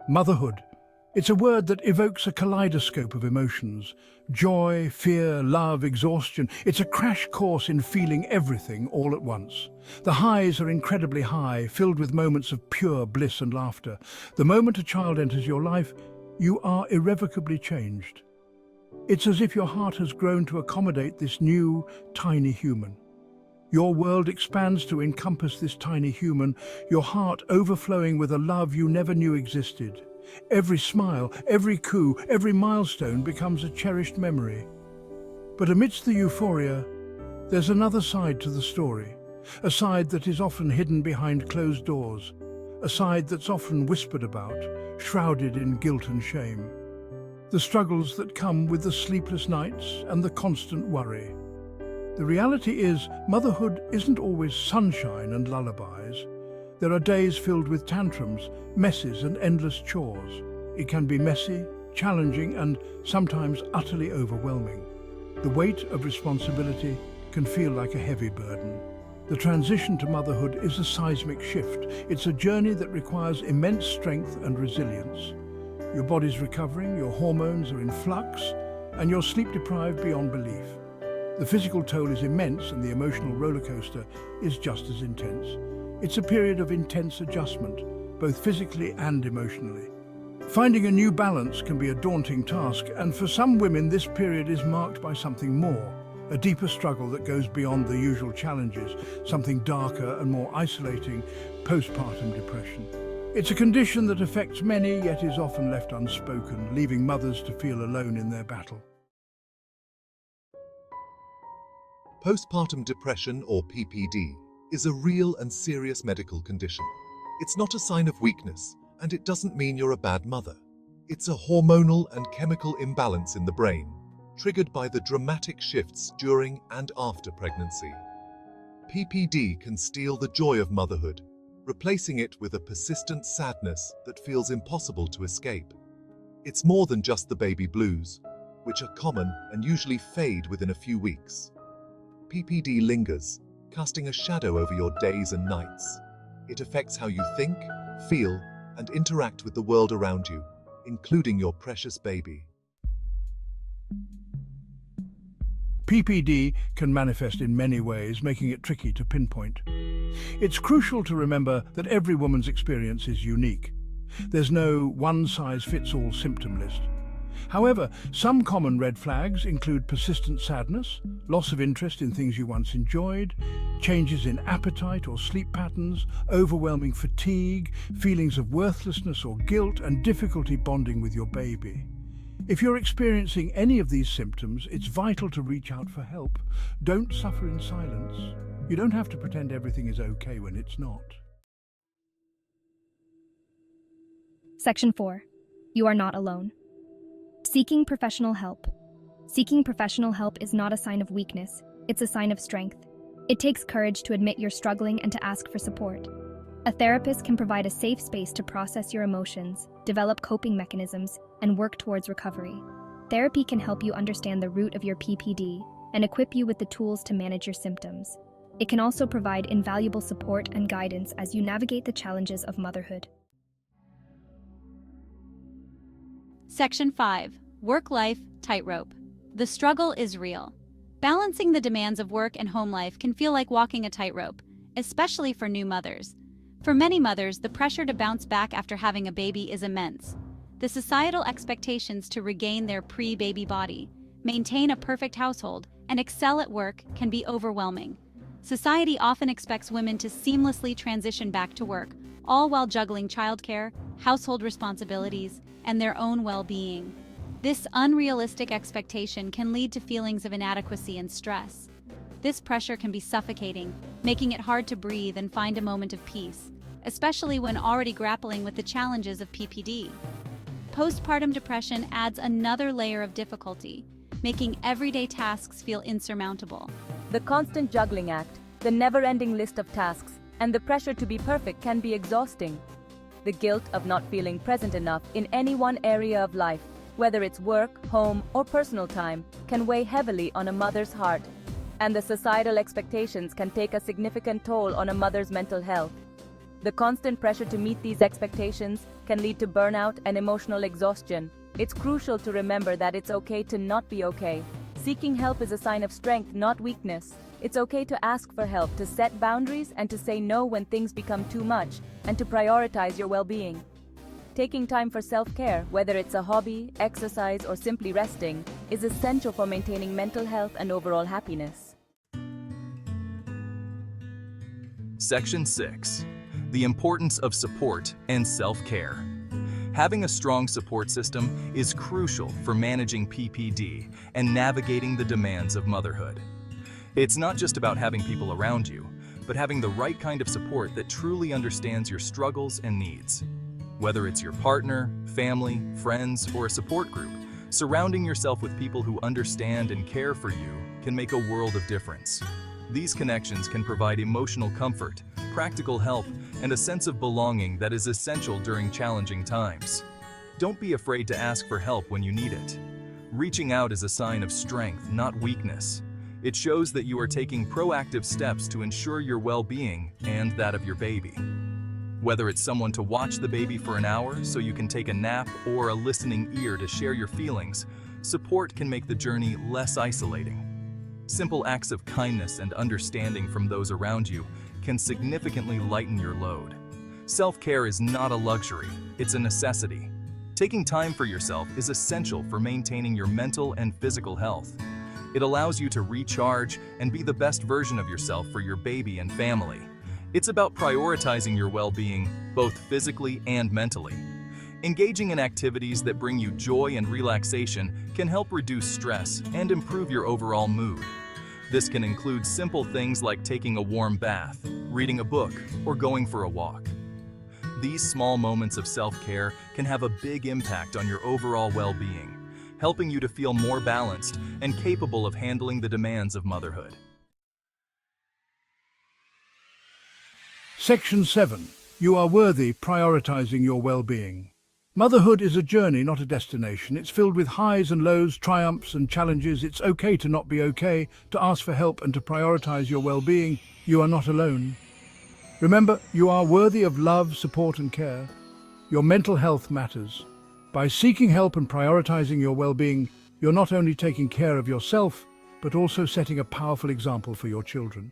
Motherhood. It's a word that evokes a kaleidoscope of emotions. Joy, fear, love, exhaustion. It's a crash course in feeling everything all at once. The highs are incredibly high, filled with moments of pure bliss and laughter. The moment a child enters your life, you are irrevocably changed. It's as if your heart has grown to accommodate this new, tiny human. Your world expands to encompass this tiny human, your heart overflowing with a love you never knew existed. Every smile, every coo, every milestone becomes a cherished memory. But amidst the euphoria, there's another side to the story. A side that is often hidden behind closed doors. A side that's often whispered about, shrouded in guilt and shame. The struggles that come with the sleepless nights and the constant worry. The reality is, motherhood isn't always sunshine and lullabies. There are days filled with tantrums, messes and endless chores. It can be messy, challenging and sometimes utterly overwhelming. The weight of responsibility can feel like a heavy burden. The transition to motherhood is a seismic shift. It's a journey that requires immense strength and resilience. Your body's recovering, your hormones are in flux, and you're sleep-deprived beyond belief. The physical toll is immense and the emotional rollercoaster is just as intense. It's a period of intense adjustment, both physically and emotionally. Finding a new balance can be a daunting task, and for some women this period is marked by something more, a deeper struggle that goes beyond the usual challenges, something darker and more isolating, postpartum depression. It's a condition that affects many, yet is often left unspoken, leaving mothers to feel alone in their battle. Postpartum depression, or PPD, is a real and serious medical condition. It's not a sign of weakness, and it doesn't mean you're a bad mother. It's a hormonal and chemical imbalance in the brain, triggered by the dramatic shifts during and after pregnancy. PPD can steal the joy of motherhood, replacing it with a persistent sadness that feels impossible to escape. It's more than just the baby blues, which are common and usually fade within a few weeks. PPD lingers, casting a shadow over your days and nights. It affects how you think, feel, and interact with the world around you, including your precious baby. PPD can manifest in many ways, making it tricky to pinpoint. It's crucial to remember that every woman's experience is unique. There's no one-size-fits-all symptom list. However, some common red flags include persistent sadness, loss of interest in things you once enjoyed, changes in appetite or sleep patterns, overwhelming fatigue, feelings of worthlessness or guilt, and difficulty bonding with your baby. If you're experiencing any of these symptoms, it's vital to reach out for help. Don't suffer in silence. You don't have to pretend everything is okay when it's not. Section 4. You are not alone. Seeking professional help. Seeking professional help is not a sign of weakness, it's a sign of strength. It takes courage to admit you're struggling and to ask for support. A therapist can provide a safe space to process your emotions, develop coping mechanisms, and work towards recovery. Therapy can help you understand the root of your PPD and equip you with the tools to manage your symptoms. It can also provide invaluable support and guidance as you navigate the challenges of motherhood. Section 5. Work-life tightrope. The struggle is real. Balancing the demands of work and home life can feel like walking a tightrope, especially for new mothers. For many mothers, the pressure to bounce back after having a baby is immense. The societal expectations to regain their pre-baby body, maintain a perfect household, and excel at work can be overwhelming. Society often expects women to seamlessly transition back to work, all while juggling childcare, household responsibilities, and their own well-being. This unrealistic expectation can lead to feelings of inadequacy and stress. This pressure can be suffocating, making it hard to breathe and find a moment of peace, especially when already grappling with the challenges of PPD. Postpartum depression adds another layer of difficulty, making everyday tasks feel insurmountable. The constant juggling act, the never-ending list of tasks, and the pressure to be perfect can be exhausting. The guilt of not feeling present enough in any one area of life, whether it's work, home, or personal time, can weigh heavily on a mother's heart. And the societal expectations can take a significant toll on a mother's mental health. The constant pressure to meet these expectations can lead to burnout and emotional exhaustion. It's crucial to remember that it's okay to not be okay. Seeking help is a sign of strength, not weakness. It's okay to ask for help, to set boundaries, and to say no when things become too much, and to prioritize your well-being. Taking time for self-care, whether it's a hobby, exercise, or simply resting, is essential for maintaining mental health and overall happiness. Section 6. The importance of support and self-care. Having a strong support system is crucial for managing PPD and navigating the demands of motherhood. It's not just about having people around you, but having the right kind of support that truly understands your struggles and needs. Whether it's your partner, family, friends, or a support group, surrounding yourself with people who understand and care for you can make a world of difference. These connections can provide emotional comfort, practical help, and a sense of belonging that is essential during challenging times. Don't be afraid to ask for help when you need it. Reaching out is a sign of strength, not weakness. It shows that you are taking proactive steps to ensure your well-being and that of your baby. Whether it's someone to watch the baby for an hour so you can take a nap or a listening ear to share your feelings, support can make the journey less isolating. Simple acts of kindness and understanding from those around you can significantly lighten your load. Self-care is not a luxury, it's a necessity. Taking time for yourself is essential for maintaining your mental and physical health. It allows you to recharge and be the best version of yourself for your baby and family. It's about prioritizing your well-being, both physically and mentally. Engaging in activities that bring you joy and relaxation can help reduce stress and improve your overall mood. This can include simple things like taking a warm bath, reading a book, or going for a walk. These small moments of self-care can have a big impact on your overall well-being, helping you to feel more balanced and capable of handling the demands of motherhood. Section 7. You are worthy, prioritizing your well-being. Motherhood is a journey, not a destination. It's filled with highs and lows, triumphs and challenges. It's okay to not be okay, to ask for help and to prioritize your well-being. You are not alone. Remember, you are worthy of love, support and care. Your mental health matters. By seeking help and prioritizing your well-being, you're not only taking care of yourself, but also setting a powerful example for your children.